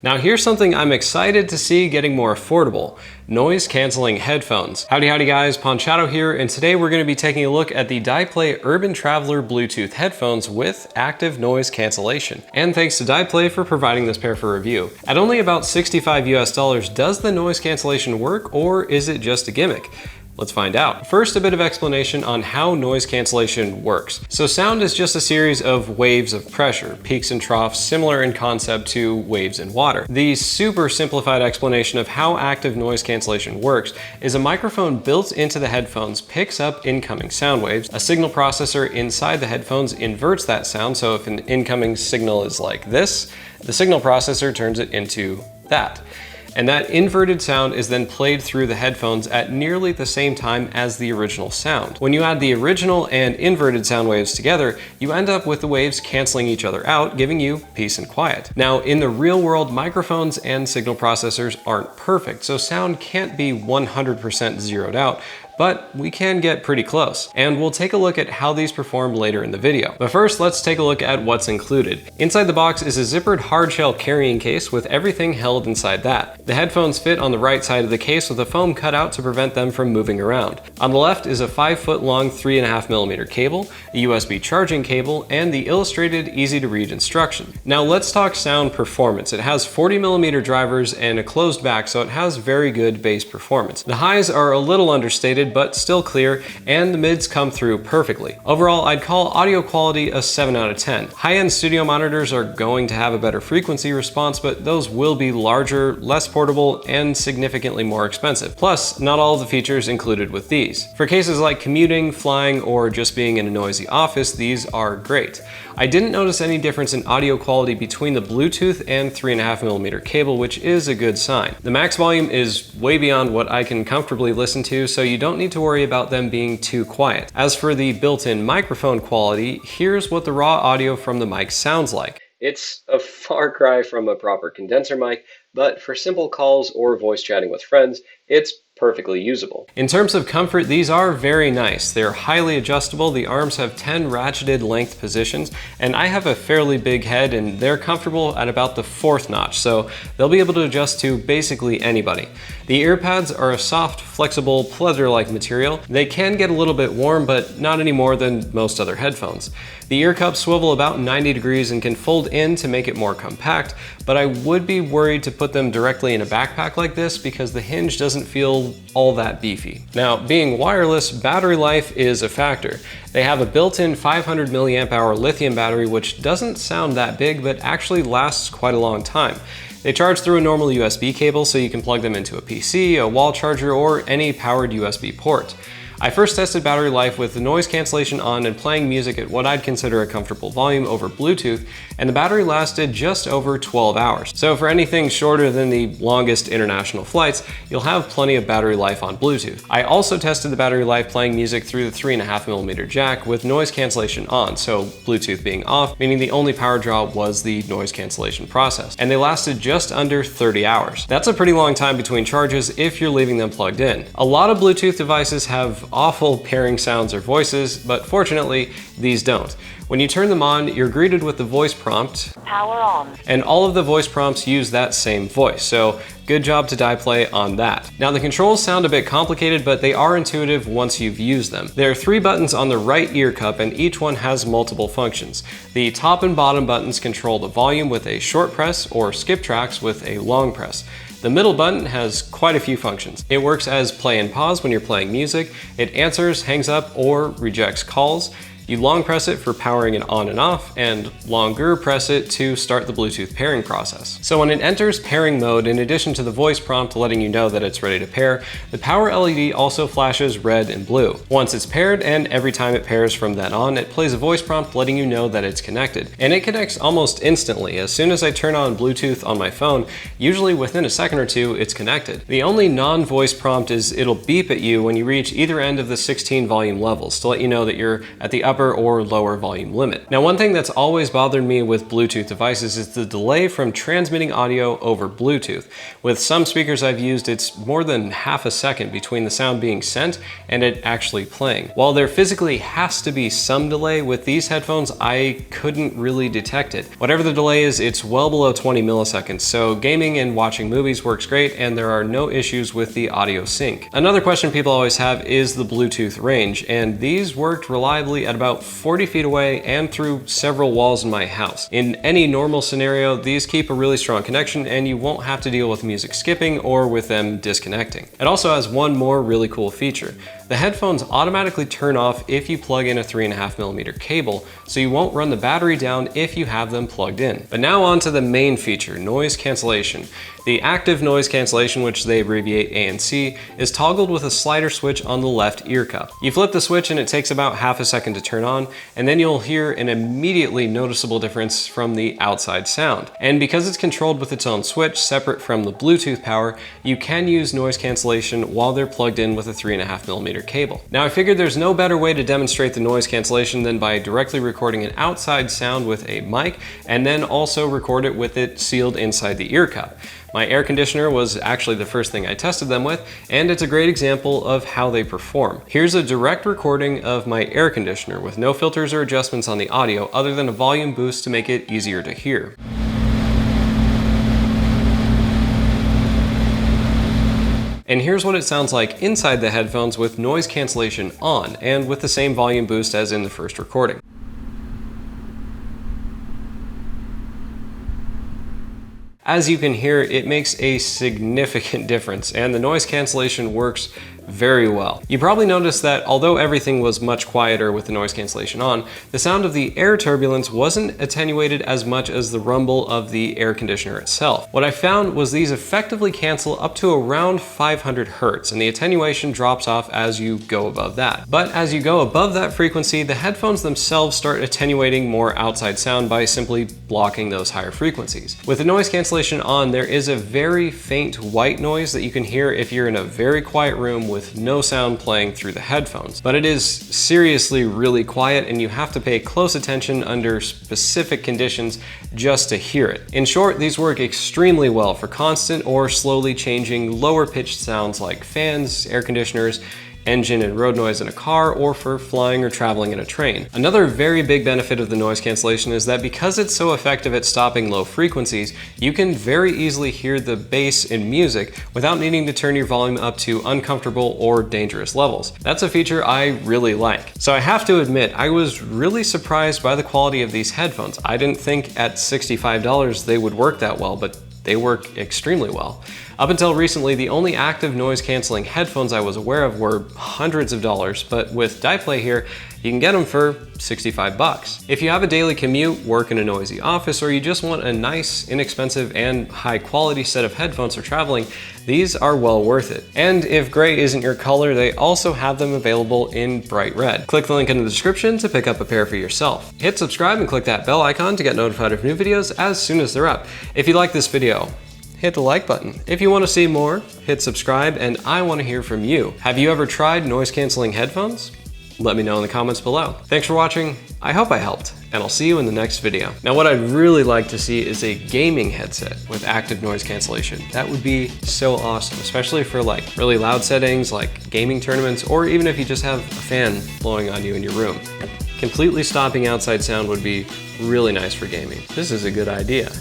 Now here's something I'm excited to see getting more affordable: noise canceling headphones. Howdy guys, Ponchato here, and today we're going to be taking a look at the Dyplay Urban Traveler Bluetooth headphones with active noise cancellation. And thanks to Dyplay for providing this pair for review. At only about $65 US, does the noise cancellation work, or is it just a gimmick? Let's find out. First, a bit of explanation on how noise cancellation works. So sound is just a series of waves of pressure, peaks and troughs, similar in concept to waves in water. The super simplified explanation of how active noise cancellation works is a microphone built into the headphones picks up incoming sound waves. A signal processor inside the headphones inverts that sound, so if an incoming signal is like this, the signal processor turns it into that. And that inverted sound is then played through the headphones at nearly the same time as the original sound. When you add the original and inverted sound waves together, you end up with the waves canceling each other out, giving you peace and quiet. Now, in the real world, microphones and signal processors aren't perfect, so sound can't be 100% zeroed out, but we can get pretty close. And we'll take a look at how these perform later in the video. But first, let's take a look at what's included. Inside the box is a zippered hardshell carrying case with everything held inside that. The headphones fit on the right side of the case with a foam cutout to prevent them from moving around. On the left is a 5-foot long 3.5mm cable, a USB charging cable, and the illustrated easy to read instruction. Now let's talk sound performance. It has 40mm drivers and a closed back, so it has very good bass performance. The highs are a little understated, but still clear, and the mids come through perfectly. Overall, I'd call audio quality a 7 out of 10. High-end studio monitors are going to have a better frequency response, but those will be larger, less portable, and significantly more expensive. Plus, not all of the features included with these. For cases like commuting, flying, or just being in a noisy office, these are great. I didn't notice any difference in audio quality between the Bluetooth and 3.5mm cable, which is a good sign. The max volume is way beyond what I can comfortably listen to, so you don't need to worry about them being too quiet. As for the built-in microphone quality, here's what the raw audio from the mic sounds like. It's a far cry from a proper condenser mic, but for simple calls or voice chatting with friends, it's perfectly usable. In terms of comfort, these are very nice. They're highly adjustable. The arms have 10 ratcheted length positions, and I have a fairly big head, and they're comfortable at about the 4th notch, so they'll be able to adjust to basically anybody. The ear pads are a soft, flexible, pleather-like material. They can get a little bit warm, but not any more than most other headphones. The ear cups swivel about 90 degrees and can fold in to make it more compact, but I would be worried to put them directly in a backpack like this because the hinge doesn't feel all that beefy. Now, being wireless, battery life is a factor. They have a built-in 500 milliamp hour lithium battery, which doesn't sound that big, but actually lasts quite a long time. They charge through a normal USB cable, so you can plug them into a PC, a wall charger, or any powered USB port. I first tested battery life with the noise cancellation on and playing music at what I'd consider a comfortable volume over Bluetooth, and the battery lasted just over 12 hours. So for anything shorter than the longest international flights, you'll have plenty of battery life on Bluetooth. I also tested the battery life playing music through the 3.5mm jack with noise cancellation on, so Bluetooth being off, meaning the only power draw was the noise cancellation process. And they lasted just under 30 hours. That's a pretty long time between charges if you're leaving them plugged in. A lot of Bluetooth devices have awful pairing sounds or voices, but fortunately, these don't. When you turn them on, you're greeted with the voice prompt, power on, and all of the voice prompts use that same voice, so good job to Dyplay on that. Now the controls sound a bit complicated, but they are intuitive once you've used them. There are 3 buttons on the right ear cup, and each one has multiple functions. The top and bottom buttons control the volume with a short press or skip tracks with a long press. The middle button has quite a few functions. It works as play and pause when you're playing music. It answers, hangs up, or rejects calls. You long press it for powering it on and off, and longer press it to start the Bluetooth pairing process. So when it enters pairing mode, in addition to the voice prompt letting you know that it's ready to pair, the power LED also flashes red and blue. Once it's paired, and every time it pairs from then on, it plays a voice prompt letting you know that it's connected. And it connects almost instantly. As soon as I turn on Bluetooth on my phone, usually within a second or two, it's connected. The only non-voice prompt is it'll beep at you when you reach either end of the 16 volume levels to let you know that you're at the upper upper or lower volume limit. Now, one thing that's always bothered me with Bluetooth devices is the delay from transmitting audio over Bluetooth. With some speakers I've used, it's more than half a second between the sound being sent and it actually playing. While there physically has to be some delay, with these headphones, I couldn't really detect it. Whatever the delay is, it's well below 20 milliseconds, so gaming and watching movies works great, and there are no issues with the audio sync. Another question people always have is the Bluetooth range, and these worked reliably at about 40 feet away and through several walls in my house. In any normal scenario, these keep a really strong connection and you won't have to deal with music skipping or with them disconnecting. It also has one more really cool feature. The headphones automatically turn off if you plug in a 3.5mm cable, so you won't run the battery down if you have them plugged in. But now on to the main feature, noise cancellation. The active noise cancellation, which they abbreviate ANC, is toggled with a slider switch on the left ear cup. You flip the switch and it takes about half a second to turn on, and then you'll hear an immediately noticeable difference from the outside sound. And because it's controlled with its own switch, separate from the Bluetooth power, you can use noise cancellation while they're plugged in with a 3.5mm cable. Now, I figured there's no better way to demonstrate the noise cancellation than by directly recording an outside sound with a mic and then also record it with it sealed inside the ear cup. My air conditioner was actually the first thing I tested them with, and it's a great example of how they perform. Here's a direct recording of my air conditioner with no filters or adjustments on the audio other than a volume boost to make it easier to hear. And here's what it sounds like inside the headphones with noise cancellation on and with the same volume boost as in the first recording. As you can hear, it makes a significant difference, and the noise cancellation works very well. You probably noticed that although everything was much quieter with the noise cancellation on, the sound of the air turbulence wasn't attenuated as much as the rumble of the air conditioner itself. What I found was these effectively cancel up to around 500 Hertz, and the attenuation drops off as you go above that. But as you go above that frequency, the headphones themselves start attenuating more outside sound by simply blocking those higher frequencies. With the noise cancellation on, there is a very faint white noise that you can hear if you're in a very quiet room with no sound playing through the headphones. But it is seriously really quiet, and you have to pay close attention under specific conditions just to hear it. In short, these work extremely well for constant or slowly changing lower pitched sounds like fans, air conditioners, engine and road noise in a car, or for flying or traveling in a train. Another very big benefit of the noise cancellation is that because it's so effective at stopping low frequencies, you can very easily hear the bass in music without needing to turn your volume up to uncomfortable or dangerous levels. That's a feature I really like. So I have to admit, I was really surprised by the quality of these headphones. I didn't think at $65 they would work that well, but they work extremely well. Up until recently, the only active noise canceling headphones I was aware of were hundreds of dollars, but with Dyplay here, you can get them for 65 bucks. If you have a daily commute, work in a noisy office, or you just want a nice, inexpensive, and high quality set of headphones for traveling, these are well worth it. And if gray isn't your color, they also have them available in bright red. Click the link in the description to pick up a pair for yourself. Hit subscribe and click that bell icon to get notified of new videos as soon as they're up. If you like this video, hit the like button. If you want to see more, hit subscribe, and I want to hear from you. Have you ever tried noise canceling headphones? Let me know in the comments below. Thanks for watching. I hope I helped, and I'll see you in the next video. Now, what I'd really like to see is a gaming headset with active noise cancellation. That would be so awesome, especially for like really loud settings like gaming tournaments, or even if you just have a fan blowing on you in your room. Completely stopping outside sound would be really nice for gaming. This is a good idea.